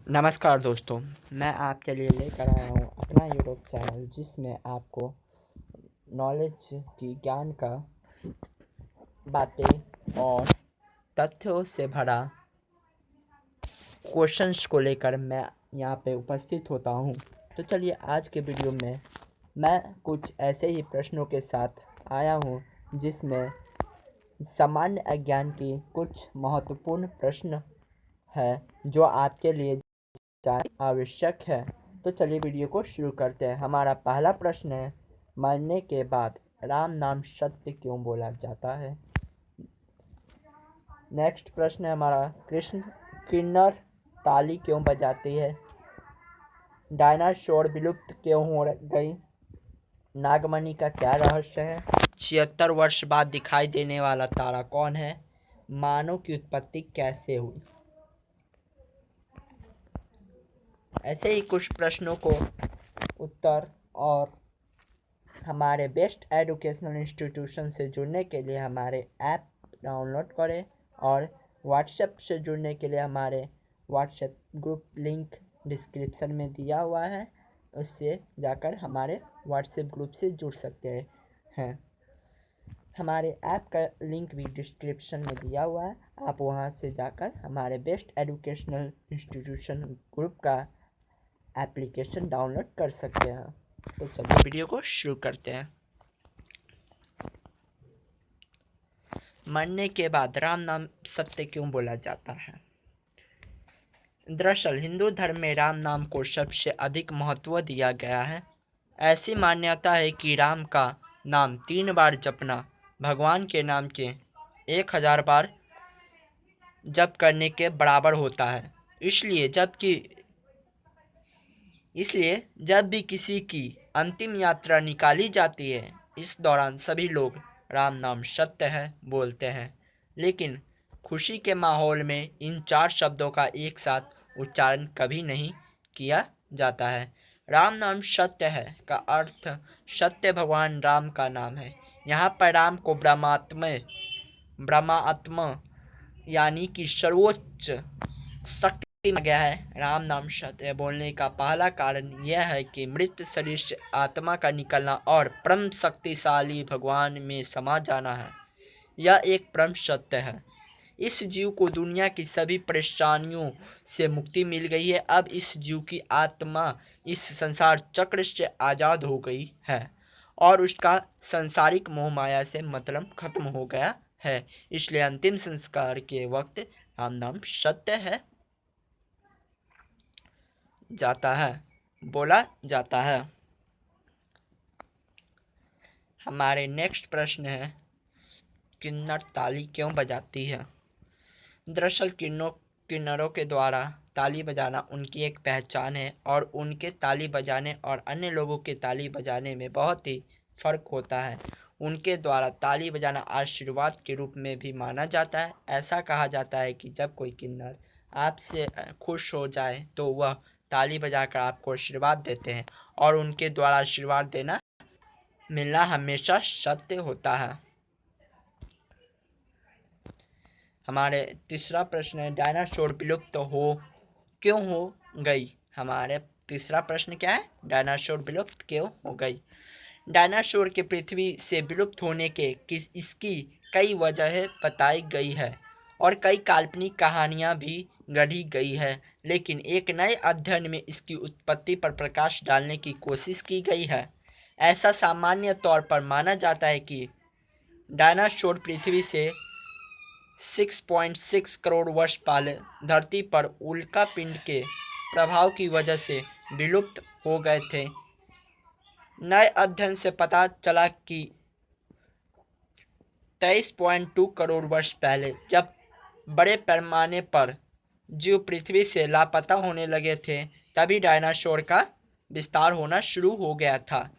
नमस्कार दोस्तों, मैं आपके लिए लेकर आया हूँ अपना यूट्यूब चैनल जिसमें आपको नॉलेज की ज्ञान का बातें और तथ्यों से भरा क्वेश्चंस को लेकर मैं यहाँ पे उपस्थित होता हूँ। तो चलिए आज के वीडियो में मैं कुछ ऐसे ही प्रश्नों के साथ आया हूँ जिसमें सामान्य अज्ञान की कुछ महत्वपूर्ण प्रश्न है जो आपके लिए आवश्यक है। तो चलिए वीडियो को शुरू करते हैं। हमारा पहला प्रश्न है, मरने के बाद राम नाम सत्य क्यों बोला जाता है। नेक्स्ट प्रश्न है हमारा, कृष्ण किन्नर ताली क्यों बजाती है। डायनासोर विलुप्त क्यों हो गई। नागमणि का क्या रहस्य है। 76 वर्ष बाद दिखाई देने वाला तारा कौन है। मानव की उत्पत्ति कैसे हुई। ऐसे ही कुछ प्रश्नों को उत्तर और हमारे बेस्ट एजुकेशनल इंस्टीट्यूशन से जुड़ने के लिए हमारे ऐप डाउनलोड करें और व्हाट्सएप से जुड़ने के लिए हमारे व्हाट्सएप ग्रुप लिंक डिस्क्रिप्शन में दिया हुआ है, उससे जाकर हमारे व्हाट्सएप ग्रुप से जुड़ सकते हैं। हमारे ऐप का लिंक भी डिस्क्रिप्शन में दिया हुआ है, आप वहां से जाकर हमारे बेस्ट एजुकेशनल इंस्टीट्यूशन ग्रुप का एप्लीकेशन डाउनलोड कर सकते हैं। तो चलिए वीडियो को शुरू करते हैं। मरने के बाद राम नाम सत्य क्यों बोला जाता है। दरअसल हिंदू धर्म में राम नाम को सबसे अधिक महत्व दिया गया है। ऐसी मान्यता है कि राम का नाम 3 बार जपना भगवान के नाम के 1000 बार जप करने के बराबर होता है। इसलिए जब भी किसी की अंतिम यात्रा निकाली जाती है, इस दौरान सभी लोग राम नाम सत्य है बोलते हैं। लेकिन खुशी के माहौल में इन 4 शब्दों का एक साथ उच्चारण कभी नहीं किया जाता है। राम नाम सत्य है का अर्थ सत्य भगवान राम का नाम है। यहाँ पर राम को ब्रह्मात्मा यानी कि सर्वोच्च शक्ति माना गया है। राम नाम सत्य बोलने का पहला कारण यह है कि मृत शरीर से आत्मा का निकलना और परम शक्तिशाली भगवान में समा जाना है। यह एक परम सत्य है। इस जीव को दुनिया की सभी परेशानियों से मुक्ति मिल गई है। अब इस जीव की आत्मा इस संसार चक्र से आज़ाद हो गई है और उसका सांसारिक मोह माया से मतलब खत्म हो गया है। इसलिए अंतिम संस्कार के वक्त राम नाम सत्य है बोला जाता है। हमारे नेक्स्ट प्रश्न है, किन्नर ताली क्यों बजाती है। दरअसल किन्नरों के द्वारा ताली बजाना उनकी एक पहचान है और उनके ताली बजाने और अन्य लोगों के ताली बजाने में बहुत ही फर्क होता है। उनके द्वारा ताली बजाना आशीर्वाद के रूप में भी माना जाता है। ऐसा कहा जाता है कि जब कोई किन्नर आपसे खुश हो जाए तो वह ताली बजाकर आपको आशीर्वाद देते हैं और उनके द्वारा आशीर्वाद देना मिलना हमेशा सत्य होता है। हमारे तीसरा प्रश्न है, डायनासोर विलुप्त क्यों हो गई। हमारे तीसरा प्रश्न क्या है, डायनासोर विलुप्त क्यों हो गई। डायनासोर के पृथ्वी से विलुप्त होने के इसकी कई वजहें बताई गई है और कई काल्पनिक कहानियां भी गढ़ी गई है, लेकिन एक नए अध्ययन में इसकी उत्पत्ति पर प्रकाश डालने की कोशिश की गई है। ऐसा सामान्य तौर पर माना जाता है कि डायनासोर पृथ्वी से 6.6 करोड़ वर्ष पहले धरती पर उल्कापिंड के प्रभाव की वजह से विलुप्त हो गए थे। नए अध्ययन से पता चला कि 23.2 करोड़ वर्ष पहले जब बड़े पैमाने पर जीव पृथ्वी से लापता होने लगे थे, तभी डायनासोर का विस्तार होना शुरू हो गया था।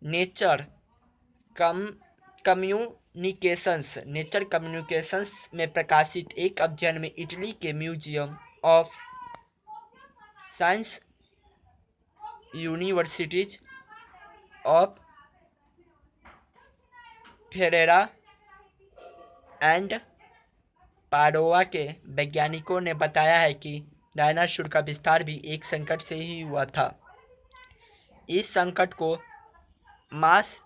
नेचर कम्युनिकेशंस में प्रकाशित एक अध्ययन में इटली के museum of science, universities of Ferrara and Padova के वैज्ञानिकों ने बताया है कि डायनासोर का विस्तार भी एक संकट से ही हुआ था। इस संकट को मास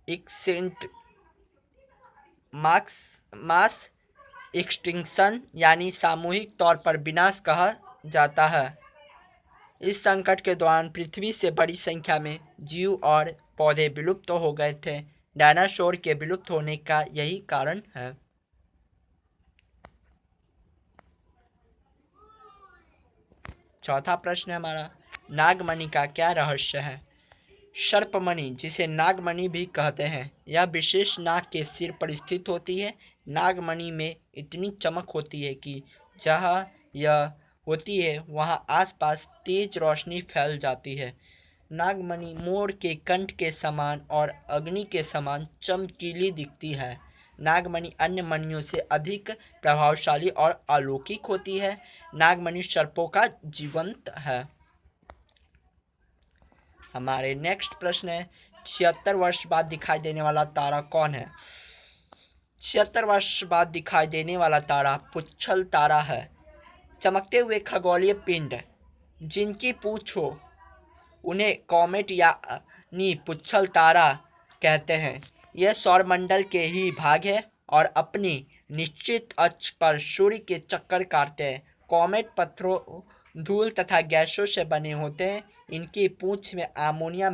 एक्सटेंट मास एक्सटिंक्शन यानी सामूहिक तौर पर विनाश कहा जाता है। इस संकट के दौरान पृथ्वी से बड़ी संख्या में जीव और पौधे विलुप्त तो हो गए थे। डायनासोर के विलुप्त होने का यही कारण है। चौथा प्रश्न है हमारा, नागमणि का क्या रहस्य है? सर्पमणि, जिसे नागमणि भी कहते हैं, यह विशेष नाग के सिर पर स्थित होती है। नागमणि में इतनी चमक होती है कि जहाँ यह होती है वहाँ आसपास तेज रोशनी फैल जाती है। नागमणि मोर के कंठ के समान और अग्नि के समान चमकीली दिखती है। नागमणि अन्य मणियों से अधिक प्रभावशाली और अलौकिक होती है। नागमणि सर्पों का जीवंत है। हमारे नेक्स्ट प्रश्न है, 76 वर्ष बाद दिखाई देने वाला तारा कौन है? 76 वर्ष बाद दिखाई देने वाला तारा पुच्छल तारा है। चमकते हुए खगोलीय पिंड जिनकी पूंछ हो उन्हें कॉमेट यानी पुच्छल तारा कहते हैं। यह सौरमंडल के ही भाग है और अपनी निश्चित अक्ष पर सूर्य के चक्कर काटते हैं। कॉमेट पत्थरों, धूल तथा गैसों से बने होते हैं। इनकी पूंछ में अमोनिया,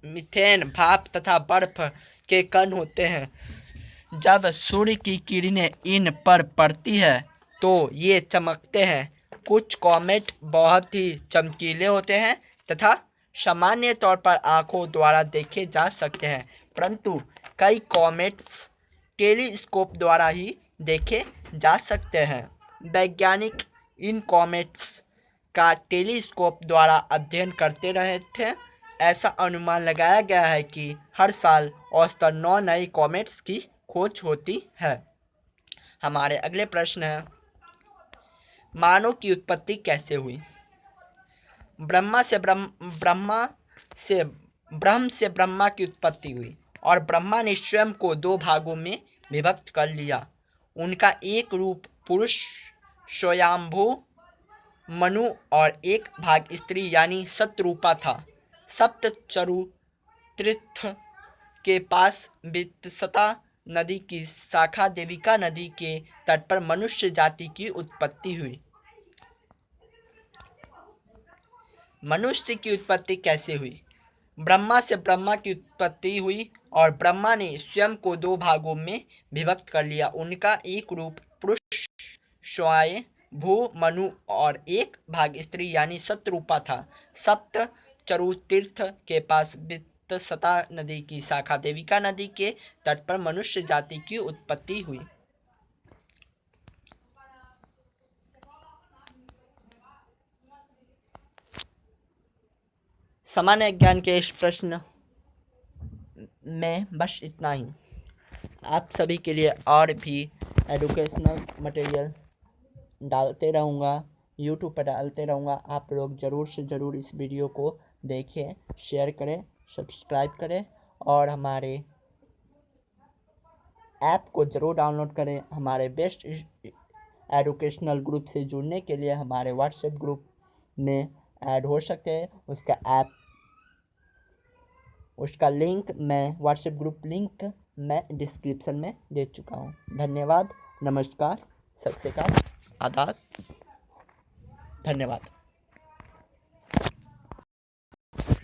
मीथेन भाप तथा बर्फ के कण होते हैं। जब सूर्य की किरणें इन पर पड़ती है तो ये चमकते हैं। कुछ कॉमेट बहुत ही चमकीले होते हैं तथा सामान्य तौर पर आंखों द्वारा देखे जा सकते हैं, परंतु कई कॉमेट्स टेलीस्कोप द्वारा ही देखे जा सकते हैं। वैज्ञानिक इन कॉमेट्स का टेलीस्कोप द्वारा अध्ययन करते रहे थे। ऐसा अनुमान लगाया गया है कि हर साल औसतन 9 नए कॉमेट्स की खोज होती है। हमारे अगले प्रश्न है, मानव की उत्पत्ति कैसे हुई? ब्रह्म से ब्रह्मा की उत्पत्ति हुई और ब्रह्मा ने स्वयं को 2 भागों में विभक्त कर लिया। उनका एक रूप पुरुष स्वयंभू मनु और एक भाग स्त्री यानी सतरूपा था। सप्तचरु तीर्थ के पास वित्सता नदी की शाखा देविका नदी के तट पर मनुष्य जाति की उत्पत्ति हुई। मनुष्य की उत्पत्ति कैसे हुई? ब्रह्मा से ब्रह्मा की उत्पत्ति हुई और ब्रह्मा ने स्वयं को 2 भागों में विभक्त कर लिया। उनका एक रूप पुरुष स्वयंभू मनु और एक भाग स्त्री यानी सतरूपा था। सप्त चरुतीर्थ के पास वित्सता नदी की शाखा देविका नदी के तट पर मनुष्य जाति की उत्पत्ति हुई। सामान्य ज्ञान के इस प्रश्न में बस इतना ही। आप सभी के लिए और भी एजुकेशनल मटेरियल डालते रहूँगा, यूट्यूब पर डालते रहूँगा। आप लोग ज़रूर से ज़रूर इस वीडियो को देखें, शेयर करें, सब्सक्राइब करें और हमारे ऐप को ज़रूर डाउनलोड करें। हमारे बेस्ट एजुकेशनल ग्रुप से जुड़ने के लिए हमारे व्हाट्सएप ग्रुप में ऐड हो सकते हैं। उसका लिंक मैं व्हाट्सएप ग्रुप लिंक मैं डिस्क्रिप्शन में दे चुका हूँ। धन्यवाद, नमस्कार, सत श्री अकाल, आदाब, धन्यवाद।